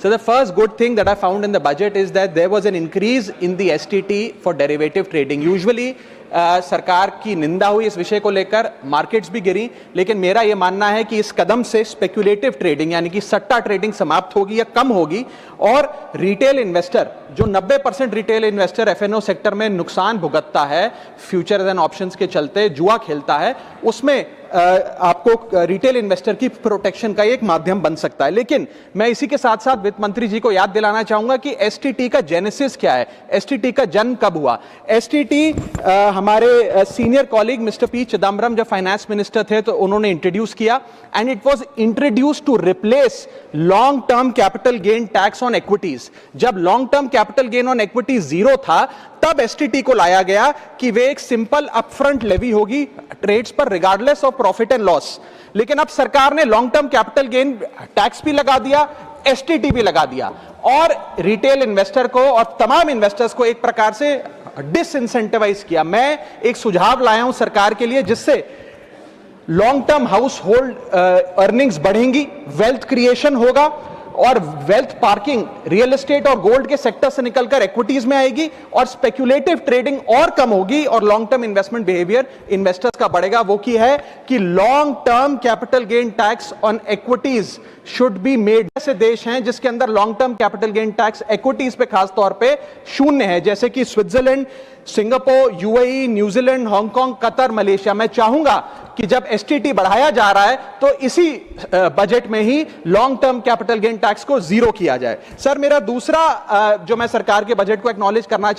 So the first good thing that I found in the budget is that there was an increase in the STT for derivative trading. Usually सरकार की निंदा हुई इस विषय को लेकर, मार्केट्स भी गिरी, लेकिन मेरा यह मानना है कि इस कदम से स्पेक्युलेटिव ट्रेडिंग यानी कि सट्टा ट्रेडिंग समाप्त होगी या कम होगी और रिटेल इन्वेस्टर, जो 90% रिटेल इन्वेस्टर एफएनओ सेक्टर में नुकसान भुगतता है फ्यूचर्स एंड ऑप्शंस के चलते, जुआ खेलता है, उसमें आपको रिटेल इन्वेस्टर की प्रोटेक्शन का एक माध्यम बन सकता है। लेकिन मैं इसी के साथ साथ वित्त मंत्री जी को याद दिलाना चाहूंगा कि एसटीटी का जेनेसिस क्या है, एसटीटी का जन्म कब हुआ। एसटीटी हमारे senior colleague mister P Chidambaram जब फाइनेंस मिनिस्टर थे तो उन्होंने इंट्रोड्यूस किया and it was introduce to replace long term capital gain tax on equities. जब long term capital gain on equities zero था तब एसटीटी को लाया गया कि वे एक सिंपल अपफ्रंट लेवी होगी ट्रेड्स पर regardless of profit and loss. लेकिन अब सरकार ने long term capital gain tax भी लगा दिया, एसटीटी भी लगा दिया और रिटेल इन्वेस्टर को और तमाम इन्वेस्टर्स को एक प्रकार से डिसइंसेंटिवाइज किया। मैं एक सुझाव लाया हूं सरकार के लिए जिससे long term house hold earnings बढ़ेंगी, वेल्थ क्रिएशन होगा और वेल्थ पार्किंग रियल एस्टेट और गोल्ड के सेक्टर से निकलकर इक्विटीज में आएगी और स्पेक्युलेटिव ट्रेडिंग और कम होगी और long term investment behaviour investors का बढ़ेगा। वो की है कि long term capital gain tax on equities should be made. ऐसे देश हैं जिसके अंदर long term capital gain tax equities पे खास तौर पे शून्य है, जैसे कि Switzerland, Singapore, UAE, New Zealand, Hong Kong, Qatar, Malaysia. मैं चाहूंगा कि जब एसटीटी बढ़ाया जा रहा है तो इसी बजट में ही long term capital gain tax को जीरो किया जाए। सर, मेरा दूसरा जो मैं सरकार के बजट को एक्नॉलेज करना